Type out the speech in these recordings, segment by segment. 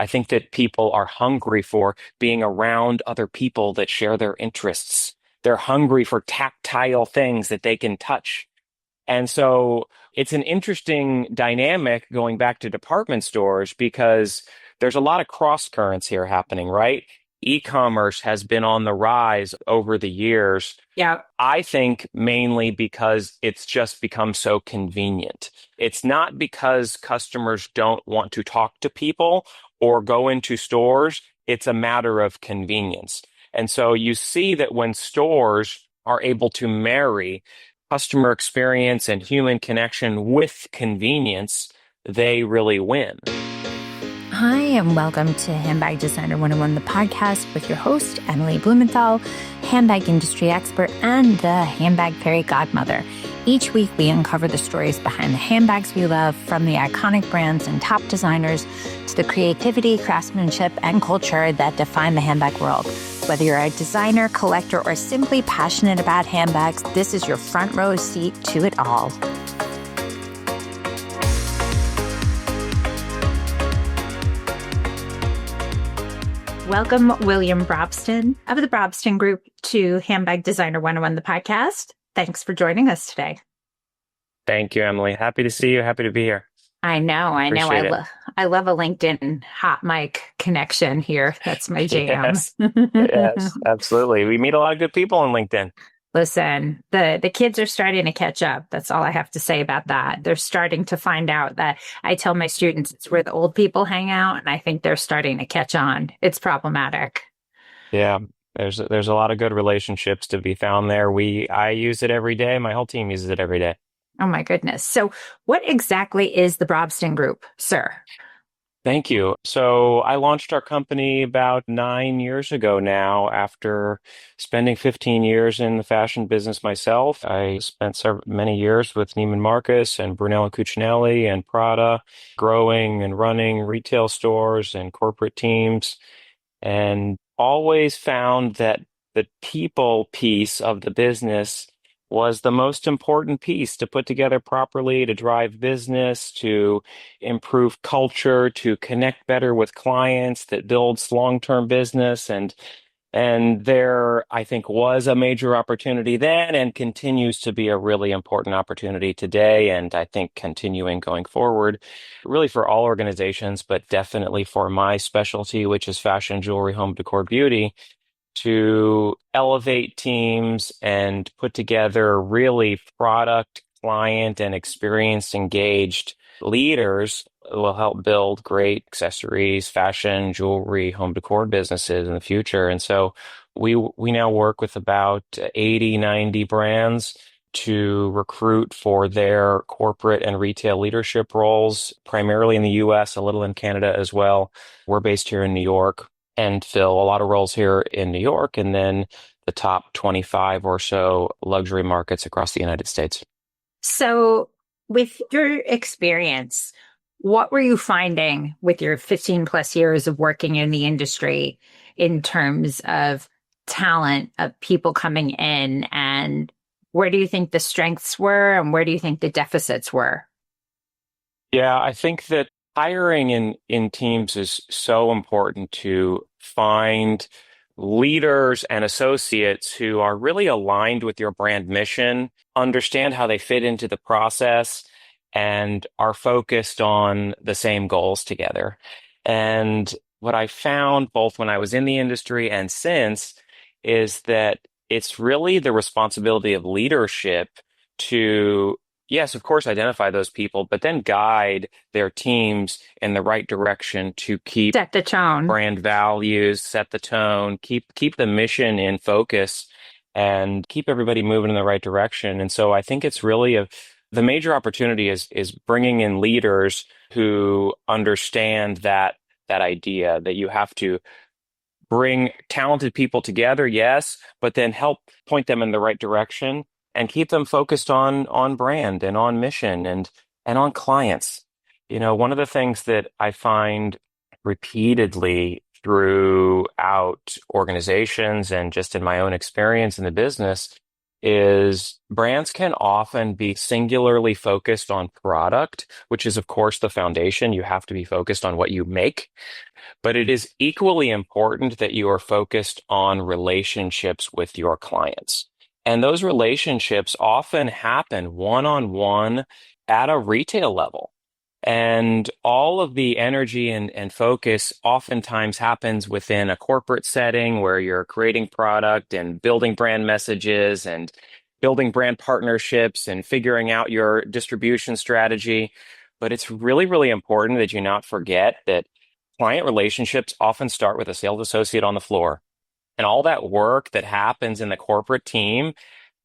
I think that people are hungry for being around other people that share their interests. They're hungry for tactile things that they can touch. And so it's an interesting dynamic going back to department stores because there's a lot of cross currents here happening, right? E-commerce has been on the rise over the years. Yeah. I think mainly because it's just become so convenient. It's not because customers don't want to talk to people or go into stores. It's a matter of convenience. And so you see that when stores are able to marry customer experience and human connection with convenience, they really win. Hi, and welcome to Handbag Designer 101, the podcast with your host, Emily Blumenthal, handbag industry expert and the handbag fairy godmother. Each week, we uncover the stories behind the handbags we love, from the iconic brands and top designers to the creativity, craftsmanship, and culture that define the handbag world. Whether you're a designer, collector, or simply passionate about handbags, this is your front row seat to it all. Welcome, William Brobston of the Brobston Group, to Handbag Designer 101, the podcast. Thanks for joining us today. Thank you, Emily. Happy to see you. Happy to be here. I know. Appreciate it. I love a LinkedIn hot mic connection here. That's my jam. Yes, yes, absolutely. We meet a lot of good people on LinkedIn. Listen, the kids are starting to catch up. That's all I have to say about that. They're starting to find out that I tell my students it's where the old people hang out, and I think they're starting to catch on. It's problematic. Yeah, there's a lot of good relationships to be found there. I use it every day. My whole team uses it every day. Oh my goodness. So what exactly is the Brobston Group, sir? Thank you. So I launched our company about 9 years ago now after spending 15 years in the fashion business myself. I spent many years with Neiman Marcus and Brunello Cucinelli and Prada, growing and running retail stores and corporate teams, and always found that the people piece of the business was the most important piece to put together properly, to drive business, to improve culture, to connect better with clients, that builds long-term business. And there, I think, was a major opportunity then and continues to be a really important opportunity today. And I think continuing going forward, really for all organizations, but definitely for my specialty, which is fashion, jewelry, home decor, beauty, to elevate teams and put together really product, client, and experience engaged leaders will help build great accessories, fashion, jewelry, home decor businesses in the future. And so we now work with about 80, 90 brands to recruit for their corporate and retail leadership roles, primarily in the US, a little in Canada as well. We're based here in New York and fill a lot of roles here in New York, and then the top 25 or so luxury markets across the United States. So with your experience, what were you finding with your 15 plus years of working in the industry in terms of talent, of people coming in, and where do you think the strengths were and where do you think the deficits were? Yeah, I think that hiring in teams is so important to find leaders and associates who are really aligned with your brand mission, understand how they fit into the process, and are focused on the same goals together. And what I found both when I was in the industry and since is that it's really the responsibility of leadership to, yes, of course, identify those people, but then guide their teams in the right direction to keep Set the tone. brand values, set the tone, keep the mission in focus, and keep everybody moving in the right direction. And so I think it's really the major opportunity is bringing in leaders who understand that idea that you have to bring talented people together, yes, but then help point them in the right direction and keep them focused on brand and on mission and on clients. You know, one of the things that I find repeatedly throughout organizations and just in my own experience in the business is brands can often be singularly focused on product, which is, of course, the foundation. You have to be focused on what you make, but it is equally important that you are focused on relationships with your clients. And those relationships often happen one-on-one at a retail level. And all of the energy and focus oftentimes happens within a corporate setting where you're creating product and building brand messages and building brand partnerships and figuring out your distribution strategy. But it's really, really important that you not forget that client relationships often start with a sales associate on the floor. And all that work that happens in the corporate team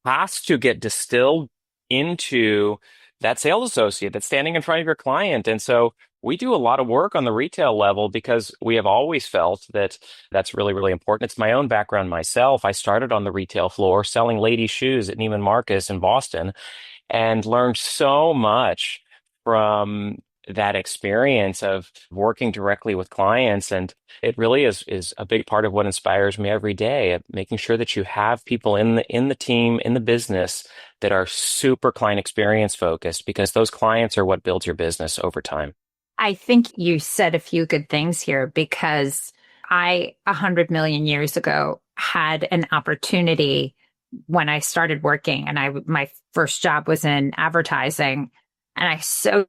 has to get distilled into that sales associate that's standing in front of your client. And so we do a lot of work on the retail level because we have always felt that that's really, really important. It's my own background myself. I started on the retail floor selling ladies' shoes at Neiman Marcus in Boston and learned so much from that experience of working directly with clients. And it really is a big part of what inspires me every day, of making sure that you have people in the team, in the business that are super client experience focused, because those clients are what builds your business over time. I think you said a few good things here because I, 100 million years ago, had an opportunity when I started working, and my first job was in advertising, and I so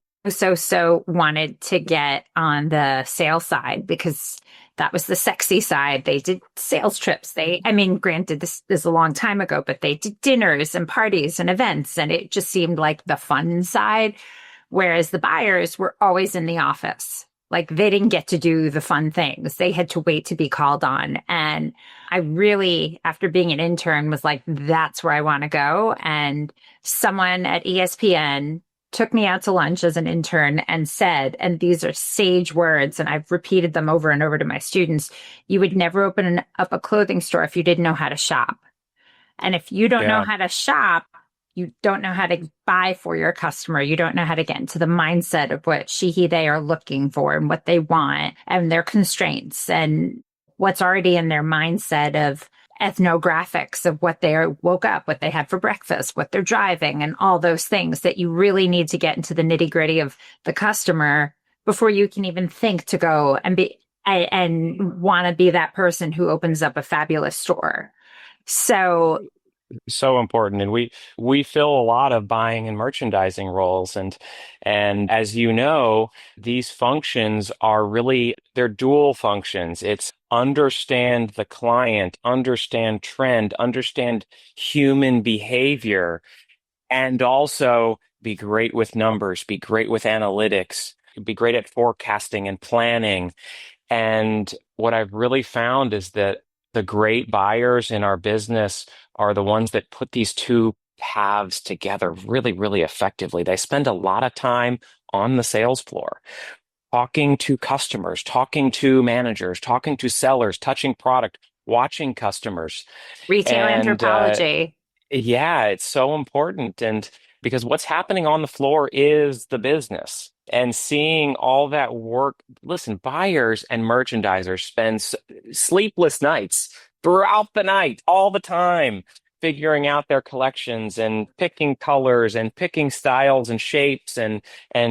wanted to get on the sales side because that was the sexy side. They did sales trips. I mean, granted, this is a long time ago, but they did dinners and parties and events, and it just seemed like the fun side. Whereas the buyers were always in the office. Like they didn't get to do the fun things. They had to wait to be called on. And I really, after being an intern, was like, that's where I want to go. And someone at ESPN took me out to lunch as an intern and said, and these are sage words, and I've repeated them over and over to my students, you would never open up a clothing store if you didn't know how to shop. And if you don't know Yeah. how to shop, you don't know how to buy for your customer. You don't know how to get into the mindset of what they are looking for and what they want and their constraints and what's already in their mindset of ethnographics of what they woke up, what they had for breakfast, what they're driving, and all those things that you really need to get into the nitty gritty of the customer before you can even think to go and want to be that person who opens up a fabulous store. So So important. And we fill a lot of buying and merchandising roles. And as you know, these functions are really, they're dual functions. It's understand the client, understand trend, understand human behavior, and also be great with numbers, be great with analytics, be great at forecasting and planning. And what I've really found is that the great buyers in our business are the ones that put these two halves together really, really effectively. They spend a lot of time on the sales floor, talking to customers, talking to managers, talking to sellers, touching product, watching customers. retail And anthropology. yeah, it's so important. And because what's happening on the floor is the business. And seeing all that work, listen, buyers and merchandisers spend sleepless nights throughout the night, all the time, figuring out their collections and picking colors and picking styles and shapes and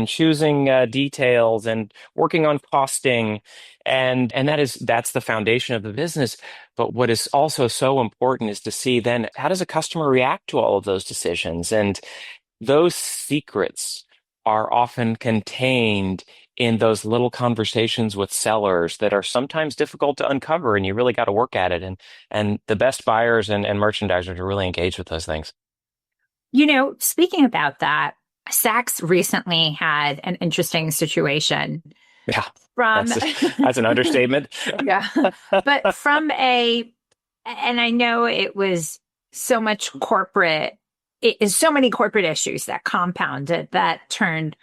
choosing details and working on costing. And that's the foundation of the business. But what is also so important is to see then how does a customer react to all of those decisions? And those secrets are often contained in those little conversations with sellers that are sometimes difficult to uncover, and you really got to work at it. And the best buyers and merchandisers are really engaged with those things. You know, speaking about that, Saks recently had an interesting situation Yeah, from, that's an understatement. yeah, but and I know it was so much it is so many corporate issues that compounded that turned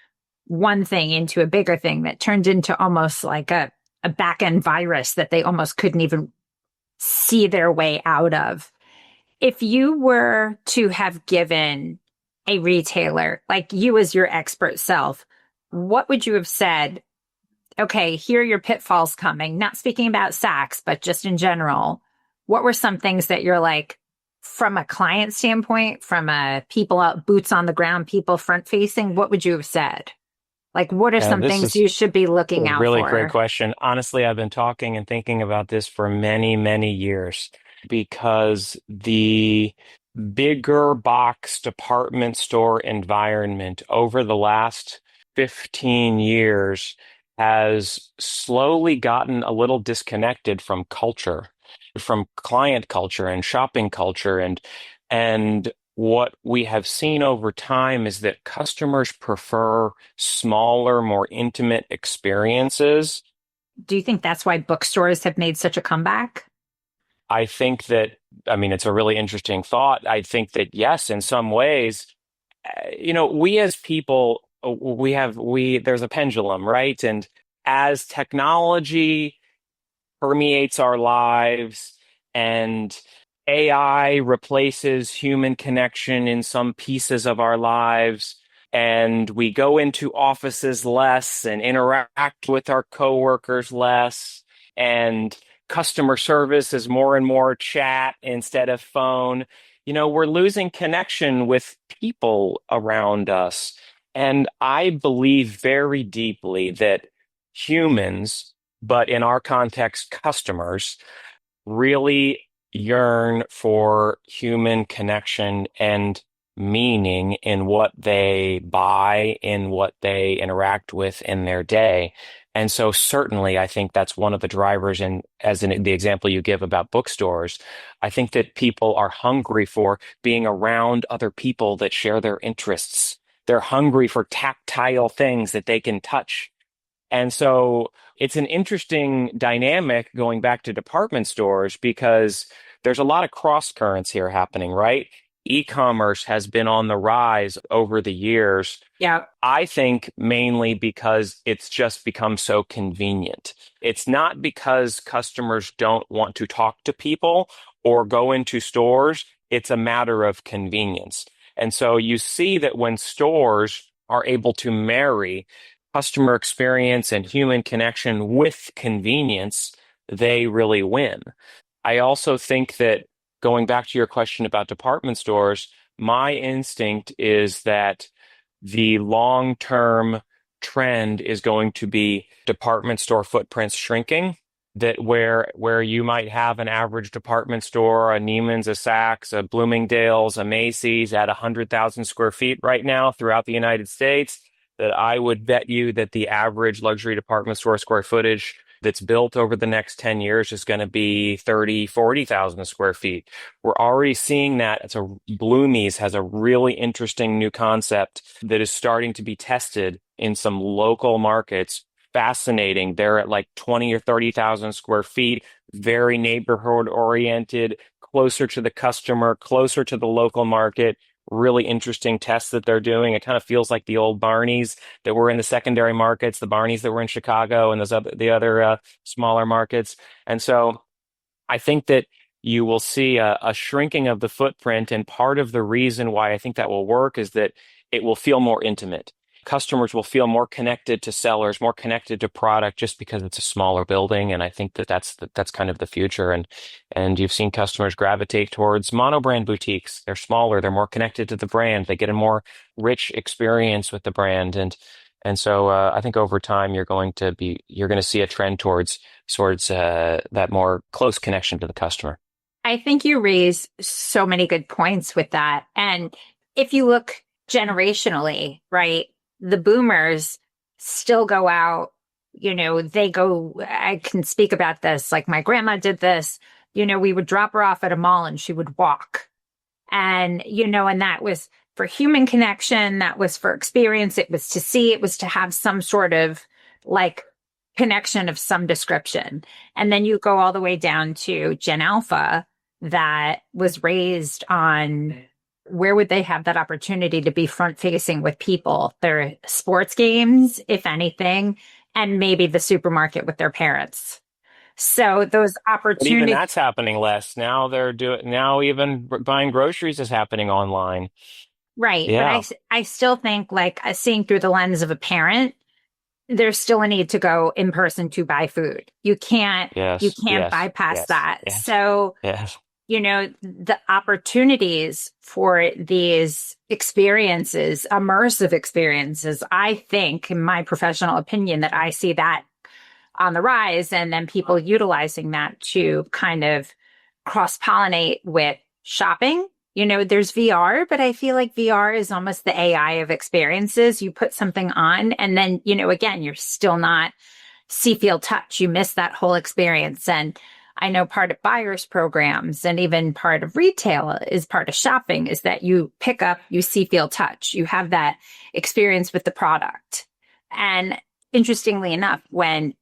one thing into a bigger thing that turned into almost like a back end virus that they almost couldn't even see their way out of. If you were to have given a retailer, like you as your expert self, what would you have said? Okay, here are your pitfalls coming. Not speaking about Saks, but just in general. What were some things that you're like, from a client standpoint, from a people out, boots on the ground, people front facing, what would you have said? Like, what are some This things is you should be a looking out really great for? question. Honestly, I've been talking and thinking about this for many, many years because the bigger box department store environment over the last 15 years has slowly gotten a little disconnected from culture, from client culture and shopping culture and what we have seen over time is that customers prefer smaller, more intimate experiences. Do you think that's why bookstores have made such a comeback? I think that, I mean, it's a really interesting thought. I think that, yes, in some ways, we as people, there's a pendulum, right? And as technology permeates our lives and AI replaces human connection in some pieces of our lives. And we go into offices less and interact with our coworkers less. And customer service is more and more chat instead of phone. We're losing connection with people around us. And I believe very deeply that humans, but in our context, customers really yearn for human connection and meaning in what they buy, in what they interact with in their day. And so certainly I think that's one of the drivers. And as in the example you give about bookstores, I think that people are hungry for being around other people that share their interests. They're hungry for tactile things that they can touch. And so it's an interesting dynamic going back to department stores because there's a lot of cross currents here happening, right? E-commerce has been on the rise over the years. Yeah. I think mainly because it's just become so convenient. It's not because customers don't want to talk to people or go into stores. It's a matter of convenience. And so you see that when stores are able to marry customer experience and human connection with convenience, they really win. I also think that going back to your question about department stores, my instinct is that the long-term trend is going to be department store footprints shrinking. That where you might have an average department store, a Neiman's, a Saks, a Bloomingdale's, a Macy's at 100,000 square feet right now throughout the United States, that I would bet you that the average luxury department store square footage that's built over the next 10 years is going to be 30, 40,000 square feet. We're already seeing that. Bloomies has a really interesting new concept that is starting to be tested in some local markets. Fascinating. They're at like 20 or 30,000 square feet, very neighborhood oriented, closer to the customer, closer to the local market. Really interesting tests that they're doing. It kind of feels like the old Barneys that were in the secondary markets, the Barneys that were in Chicago and the other smaller markets. And so I think that you will see a shrinking of the footprint. And part of the reason why I think that will work is that it will feel more intimate. Customers will feel more connected to sellers, more connected to product just because it's a smaller building. And I think that that's kind of the future. And you've seen customers gravitate towards monobrand boutiques. They're smaller, they're more connected to the brand. They get a more rich experience with the brand. And so I think over time you're going to see a trend towards that more close connection to the customer. I think you raise so many good points with that. And if you look generationally, right, the boomers still go out, I can speak about this. Like my grandma did this, we would drop her off at a mall and she would walk. And, and that was for human connection. That was for experience. It was to see, it was to have some sort of like connection of some description. And then you go all the way down to Gen Alpha that was raised on where would they have that opportunity to be front facing with people? Their sports games, if anything, and maybe the supermarket with their parents. So those But even opportunities, that's happening less. Now even buying groceries is happening online. right. But Yeah. I still think like seeing through the lens of a parent, there's still a need to go in person to buy food. You can't Yes. Yes. bypass Yes. that. Yes. So Yes. the opportunities for these experiences, immersive experiences, I think, in my professional opinion, that I see that on the rise, and then people utilizing that to kind of cross pollinate with shopping. There's VR, but I feel like VR is almost the AI of experiences. You put something on, and then, again, you're still not see, feel, touch. You miss that whole experience. And I know part of buyers programs and even part of retail is part of shopping is that you pick up, you see, feel, touch. You have that experience with the product. And interestingly enough, when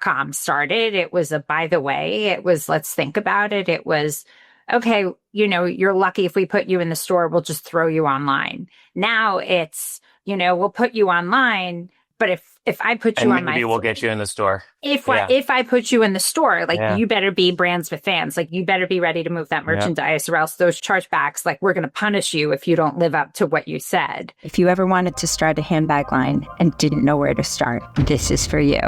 .com started, it was a by the way, it was let's think about it. It was, okay, you're lucky if we put you in the store, we'll just throw you online. Now it's, we'll put you online, but if I put you And on my maybe we'll get you in the store. if Yeah. if I put you in the store, like Yeah. you better be brands with fans, like you better be ready to move that Yeah. merchandise, or else those chargebacks, like we're going to punish you if you don't live up to what you said. If you ever wanted to start a handbag line and didn't know where to start, this is for you.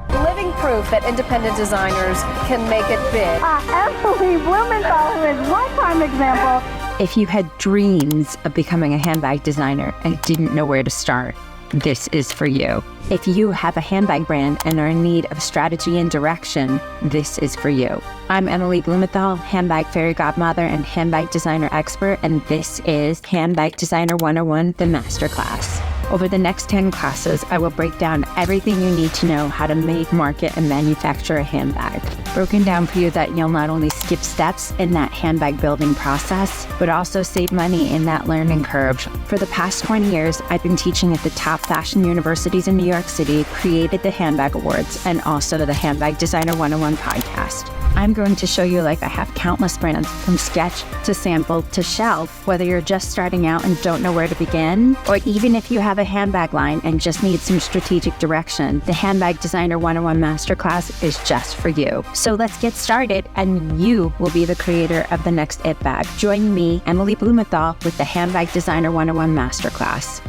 Living proof that independent designers can make it big. Emily Blumenthal is one prime example. If you had dreams of becoming a handbag designer and didn't know where to start, this is for you. If you have a handbag brand and are in need of strategy and direction, this is for you. I'm Emily Blumenthal, handbag fairy godmother and handbag designer expert, and this is Handbag Designer 101, the masterclass. Over the next 10 classes, I will break down everything you need to know how to make, market, and manufacture a handbag. Broken down for you that you'll not only skip steps in that handbag building process, but also save money in that learning curve. For the past 20 years, I've been teaching at the top fashion universities in New York City, created the Handbag Awards, and also the Handbag Designer 101 podcast. I'm going to show you like I have countless brands from sketch to sample to shelf, whether you're just starting out and don't know where to begin, or even if you have a handbag line and just need some strategic direction, the Handbag Designer 101 Masterclass is just for you. So let's get started, and you will be the creator of the next It Bag. Join me, Emily Blumenthal, with the Handbag Designer 101 Masterclass.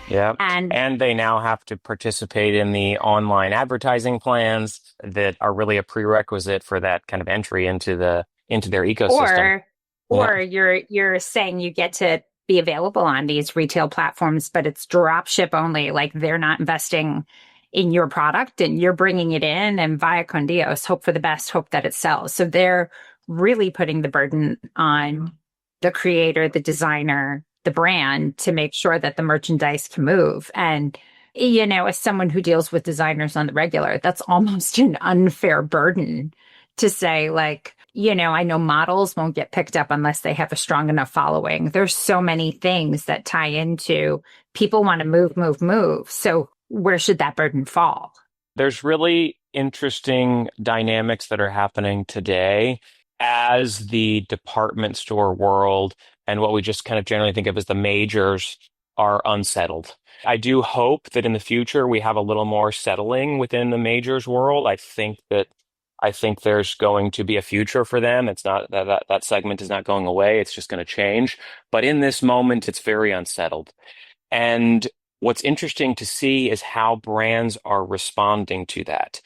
Yeah. And they now have to participate in the online advertising plans that are really a prerequisite for that kind of entry into their ecosystem. or you're saying you get to be available on these retail platforms, but it's drop ship only. Like they're not investing in your product and you're bringing it in and via con Dios, hope for the best, hope that it sells. So they're really putting the burden on the creator, the designer, the brand to make sure that the merchandise can move. And, as someone who deals with designers on the regular, that's almost an unfair burden to say, like, I know models won't get picked up unless they have a strong enough following. There's so many things that tie into people want to move. So where should that burden fall? There's really interesting dynamics that are happening today as the department store world and what we just kind of generally think of as the majors are unsettled. I do hope that in the future we have a little more settling within the majors world. I think there's going to be a future for them. It's not that segment is not going away. It's just going to change. But in this moment, it's very unsettled. And what's interesting to see is how brands are responding to that.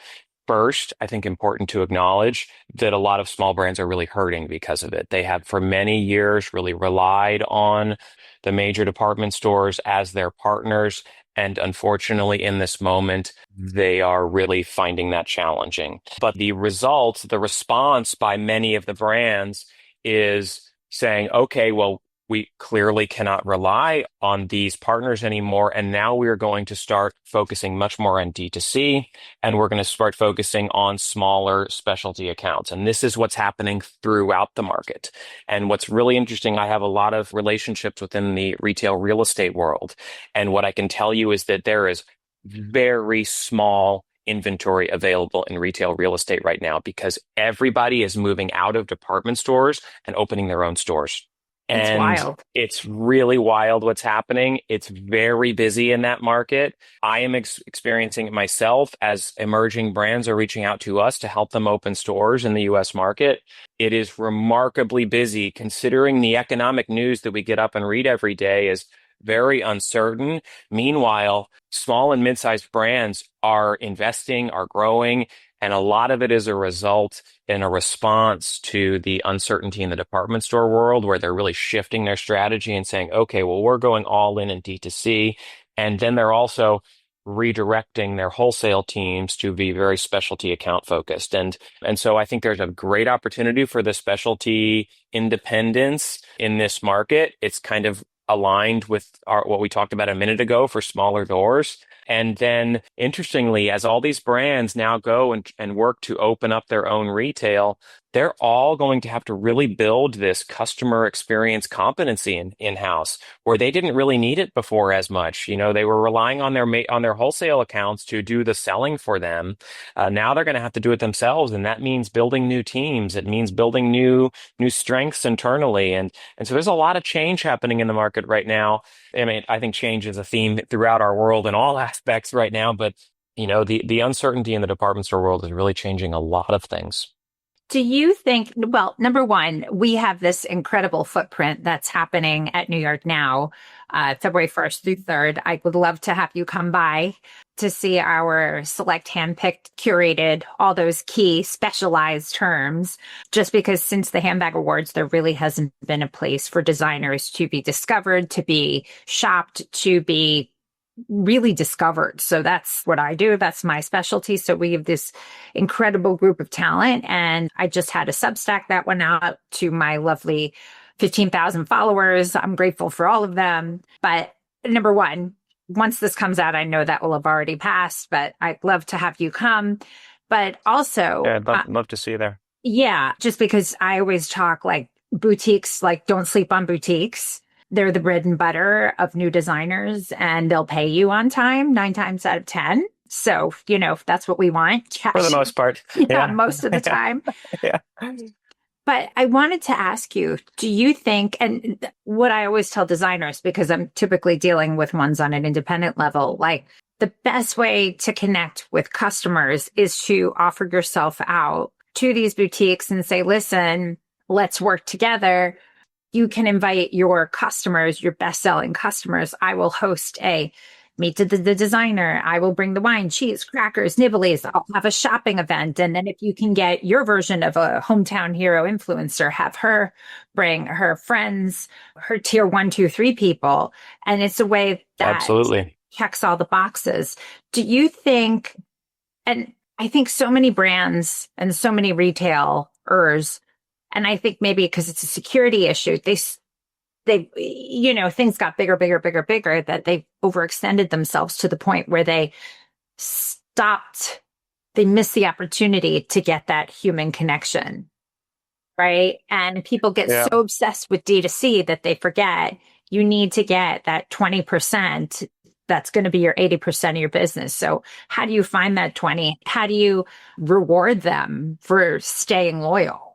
First, I think important to acknowledge that a lot of small brands are really hurting because of it. They have for many years really relied on the major department stores as their partners. And unfortunately, in this moment, they are really finding that challenging. But the response by many of the brands is saying, okay, well, we clearly cannot rely on these partners anymore. And now we're going to start focusing much more on D2C, and we're going to start focusing on smaller specialty accounts. And this is what's happening throughout the market. And what's really interesting, I have a lot of relationships within the retail real estate world. And what I can tell you is that there is very small inventory available in retail real estate right now because everybody is moving out of department stores and opening their own stores. It's And wild. it's really wild what's happening. It's very busy in that market. I am experiencing it myself as emerging brands are reaching out to us to help them open stores in the US market. It is remarkably busy considering the economic news that we get up and read every day is very uncertain. Meanwhile, small and mid-sized brands are investing, are growing, and a lot of it is a result in a response to the uncertainty in the department store world, where they're really shifting their strategy and saying, okay, well, we're going all in D2C. And then they're also redirecting their wholesale teams to be very specialty account focused. And so I think there's a great opportunity for the specialty independence in this market. It's kind of aligned with what we talked about a minute ago for smaller doors. And then interestingly, as all these brands now go and work to open up their own retail, they're all going to have to really build this customer experience competency in-house, where they didn't really need it before as much. You know, they were relying on their wholesale accounts to do the selling for them. Now they're going to have to do it themselves, and that means building new teams. It means building new strengths internally, and so there's a lot of change happening in the market right now. I mean, I think change is a theme throughout our world in all aspects right now, but you know, the uncertainty in the department store world is really changing a lot of things. Do you think, well, number one, we have this incredible footprint that's happening at New York Now, February 1st through 3rd. I would love to have you come by to see our select handpicked, curated, all those key specialized terms, just because since the Handbag Awards, there really hasn't been a place for designers to be discovered, to be shopped, to be really discovered. So that's what I do. That's my specialty. So we have this incredible group of talent. And I just had a Substack that went out to my lovely 15,000 followers. I'm grateful for all of them. But number one, once this comes out, I know that will have already passed, but I'd love to have you come. But also, Yeah, I'd love to see you there. Yeah, just because I always talk like boutiques, like don't sleep on boutiques. They're the bread and butter of new designers, and they'll pay you on time 9 times out of 10. So, you know, that's what we want. For the most part. Yeah, most of the time. Yeah. But I wanted to ask you, do you think, and what I always tell designers, because I'm typically dealing with ones on an independent level, like the best way to connect with customers is to offer yourself out to these boutiques and say, listen, let's work together. You can invite your customers, your best-selling customers. I will host a meet the designer. I will bring the wine, cheese, crackers, nibblies. I'll have a shopping event. And then if you can get your version of a hometown hero influencer, have her bring her friends, her tier 1, 2, 3 people. And it's a way that absolutely checks all the boxes. Do you think, and I think so many brands and so many retailers, and I think maybe because it's a security issue, they, you know, things got bigger, that they overextended themselves to the point where they missed the opportunity to get that human connection, right? And people get so obsessed with D2C that they forget you need to get that 20% that's going to be your 80% of your business. So how do you find that 20? How do you reward them for staying loyal?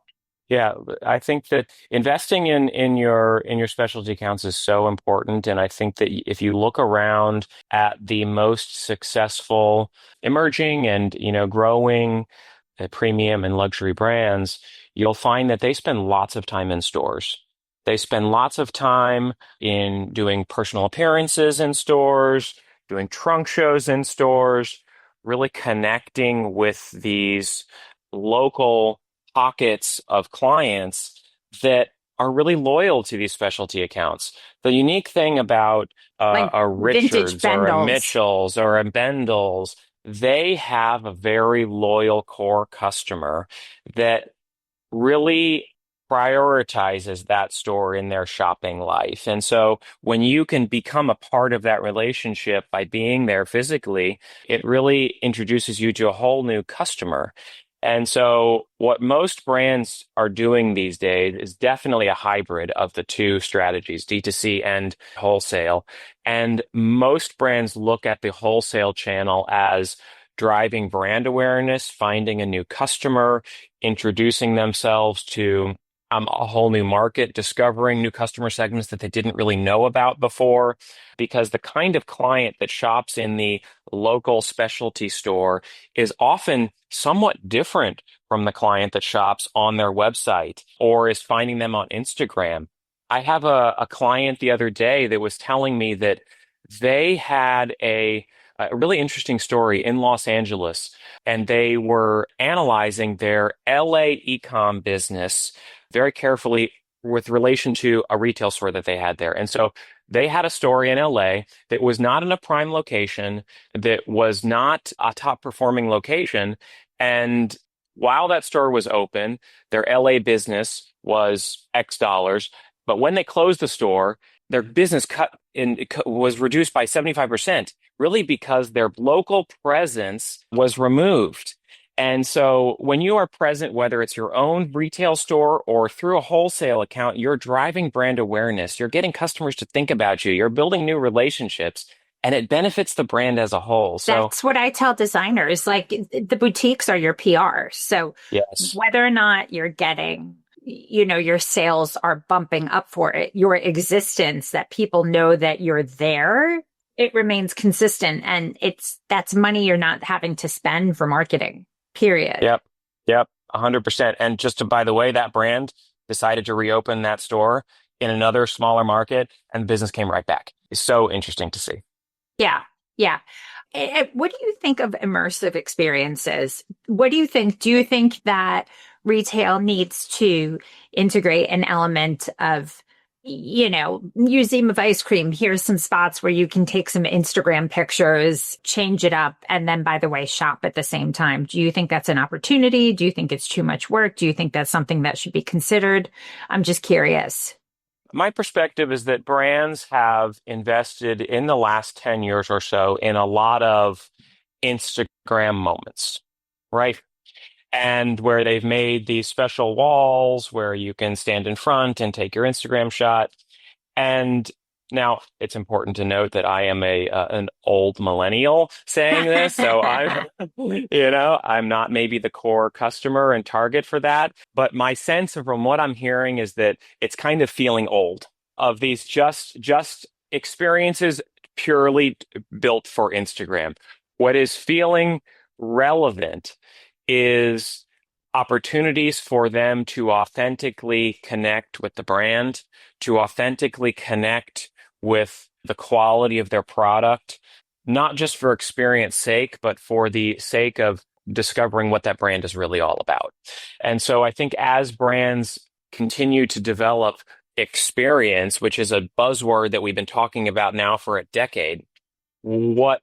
Yeah, I think that investing in your specialty accounts is so important. And I think that if you look around at the most successful emerging and, you know, growing premium and luxury brands, you'll find that they spend lots of time in stores. They spend lots of time in doing personal appearances in stores, doing trunk shows in stores, really connecting with these local pockets of clients that are really loyal to these specialty accounts. The unique thing about Like a Richards or a Bendels. Mitchell's or a Bendels, they have a very loyal core customer that really prioritizes that store in their shopping life. And so when you can become a part of that relationship by being there physically, it really introduces you to a whole new customer. And so what most brands are doing these days is definitely a hybrid of the two strategies, D2C and wholesale. And most brands look at the wholesale channel as driving brand awareness, finding a new customer, introducing themselves to a whole new market, discovering new customer segments that they didn't really know about before, because the kind of client that shops in the local specialty store is often somewhat different from the client that shops on their website or is finding them on Instagram. I have a client the other day that was telling me that they had a really interesting story in Los Angeles, and they were analyzing their LA ecom business very carefully with relation to a retail store that they had there. And so they had a store in LA that was not in a prime location, that was not a top performing location. And while that store was open, their LA business was X dollars. But when they closed the store, their business was reduced by 75%, really because their local presence was removed. And so when you are present, whether it's your own retail store or through a wholesale account, you're driving brand awareness. You're getting customers to think about you. You're building new relationships, and it benefits the brand as a whole. So That's what I tell designers. Like the boutiques are your PR. So yes. whether or not you're getting, your sales are bumping up for it, your existence that people know that you're there, it remains consistent. And that's money you're not having to spend for marketing, period. Yep. Yep. 100%. And just to, by the way, that brand decided to reopen that store in another smaller market, and the business came right back. It's so interesting to see. Yeah. Yeah. What do you think of immersive experiences? What do you think? Do you think that retail needs to integrate an element of, museum of ice cream? Here's some spots where you can take some Instagram pictures, change it up, and then, by the way, shop at the same time. Do you think that's an opportunity? Do you think it's too much work? Do you think that's something that should be considered? I'm just curious. My perspective is that brands have invested in the last 10 years or so in a lot of Instagram moments, right? And where they've made these special walls where you can stand in front and take your Instagram shot. And now it's important to note that I am an old millennial saying this, so I'm not maybe the core customer and target for that. But my sense from what I'm hearing is that it's kind of feeling old, of these just experiences purely built for Instagram. What is feeling relevant is opportunities for them to authentically connect with the brand, to authentically connect with the quality of their product, not just for experience sake, but for the sake of discovering what that brand is really all about. And so I think as brands continue to develop experience, which is a buzzword that we've been talking about now for a decade, what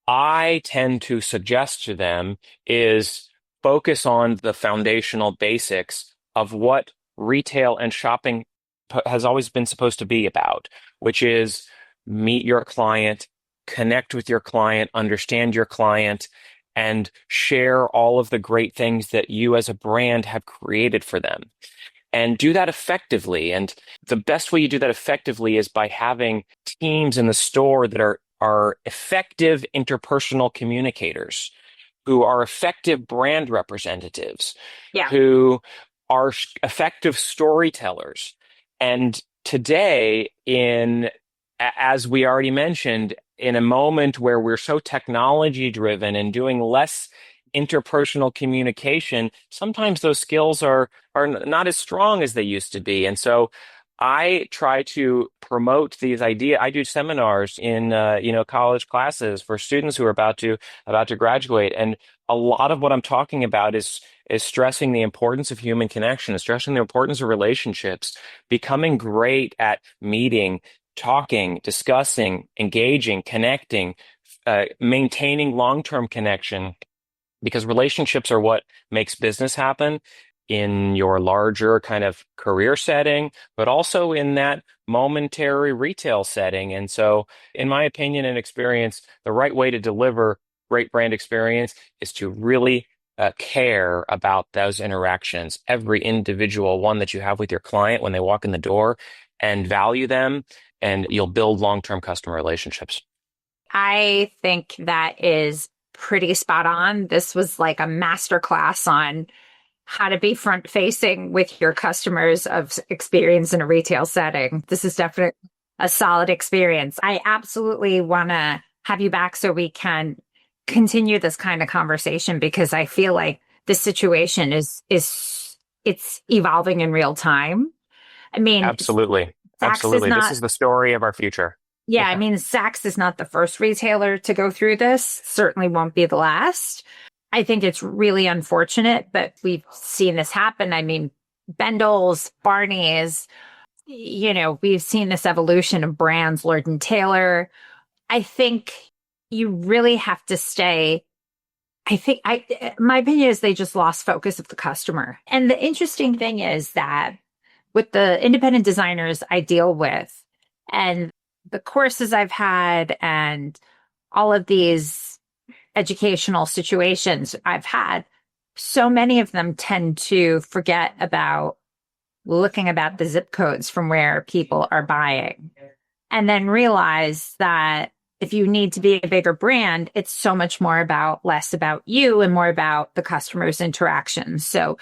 I tend to suggest to them is focus on the foundational basics of what retail and shopping has always been supposed to be about, which is meet your client, connect with your client, understand your client, and share all of the great things that you as a brand have created for them. And do that effectively. And the best way you do that effectively is by having teams in the store that are effective interpersonal communicators, who are effective brand representatives, who are effective storytellers. And today, as we already mentioned, in a moment where we're so technology driven and doing less interpersonal communication, sometimes those skills are not as strong as they used to be. And so I try to promote these ideas. I do seminars in college classes for students who are about to graduate, and a lot of what I'm talking about is stressing the importance of human connection, stressing the importance of relationships, becoming great at meeting, talking, discussing, engaging, connecting, maintaining long-term connection, because relationships are what makes business happen in your larger kind of career setting, but also in that momentary retail setting. And so, in my opinion and experience, the right way to deliver great brand experience is to really care about those interactions, every individual one that you have with your client when they walk in the door, and value them, and you'll build long-term customer relationships. I think that is pretty spot on. This was like a master class on how to be front facing with your customers of experience in a retail setting. This is definitely a solid experience. I absolutely want to have you back so we can continue this kind of conversation, because I feel like this situation is it's evolving in real time. I mean, Absolutely. Saks is Absolutely. This not, is the story of our future. yeah, I mean, Saks is not the first retailer to go through this, certainly won't be the last. I think it's really unfortunate, but we've seen this happen. I mean, Bendel's, Barney's, we've seen this evolution of brands, Lord and Taylor. I think you really have to stay. My opinion is they just lost focus of the customer. And the interesting thing is that with the independent designers I deal with and the courses I've had and all of these educational situations I've had, so many of them tend to forget about looking about the zip codes from where people are buying and then realize that if you need to be a bigger brand, it's so much less about you and more about the customer's interaction. So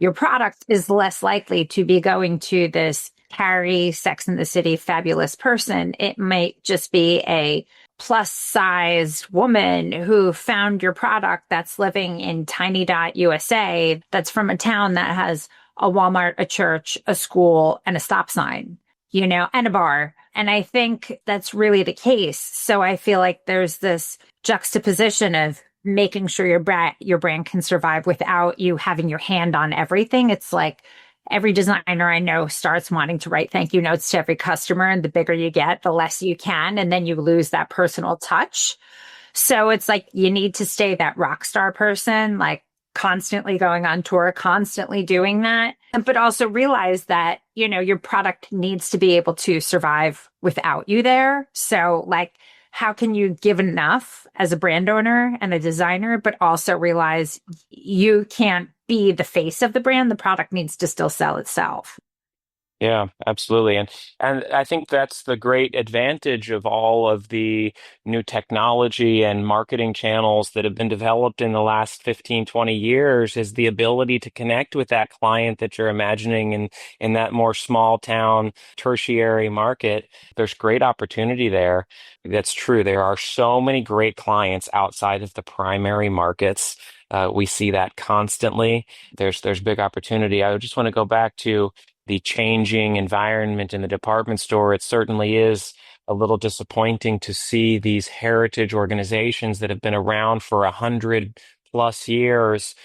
your product is less likely to be going to this Carrie, Sex and the City, fabulous person. It might just be a plus-sized woman who found your product that's living in tiny.usa, that's from a town that has a Walmart, a church, a school, and a stop sign, and a bar. And I think that's really the case. So I feel like there's this juxtaposition of making sure your brand can survive without you having your hand on everything. It's like every designer I know starts wanting to write thank you notes to every customer. And the bigger you get, the less you can. And then you lose that personal touch. So it's like you need to stay that rock star person, like constantly going on tour, constantly doing that. But also realize that, your product needs to be able to survive without you there. So like, how can you give enough as a brand owner and a designer, but also realize you can't be the face of the brand. The product needs to still sell itself. Yeah, absolutely. And I think that's the great advantage of all of the new technology and marketing channels that have been developed in the last 15, 20 years is the ability to connect with that client that you're imagining in that more small town tertiary market. There's great opportunity there. That's true. There are so many great clients outside of the primary markets. We see that constantly. There's big opportunity. I just want to go back to the changing environment in the department store. It certainly is a little disappointing to see these heritage organizations that have been around for 100+ years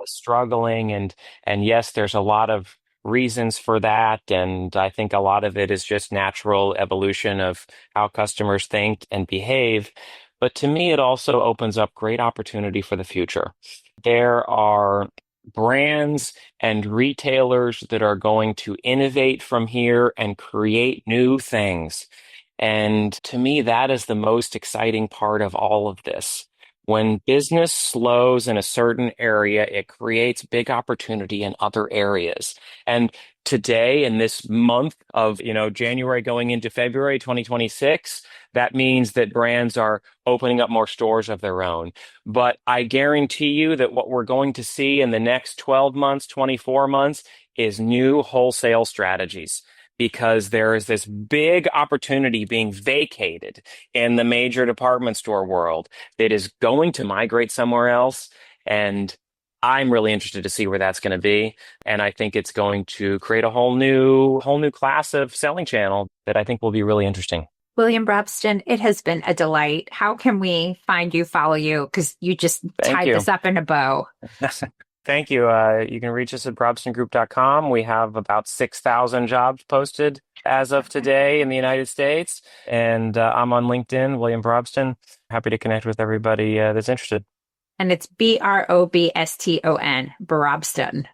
struggling. And yes, there's a lot of reasons for that. And I think a lot of it is just natural evolution of how customers think and behave. But to me, it also opens up great opportunity for the future. There are brands and retailers that are going to innovate from here and create new things. And to me, that is the most exciting part of all of this. When business slows in a certain area, it creates big opportunity in other areas. And today, in this month of, January going into February 2026, that means that brands are opening up more stores of their own. But I guarantee you that what we're going to see in the next 12 months, 24 months is new wholesale strategies, because there is this big opportunity being vacated in the major department store world that is going to migrate somewhere else. And I'm really interested to see where that's going to be. And I think it's going to create a whole new class of selling channel that I think will be really interesting. William Brobston, it has been a delight. How can we find you, follow you? Because you just tied this up in a bow. Thank you. You can reach us at brobstongroup.com. We have about 6,000 jobs posted as of today in the United States. And I'm on LinkedIn, William Brobston. Happy to connect with everybody that's interested. And it's Brobston, Brobston.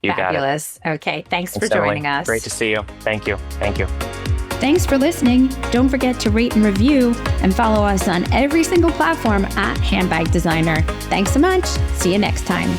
You Fabulous. Got it. Okay. Thanks for joining us. Great to see you. Thank you. Thank you. Thanks for listening. Don't forget to rate and review and follow us on every single platform at Handbag Designer. Thanks so much. See you next time.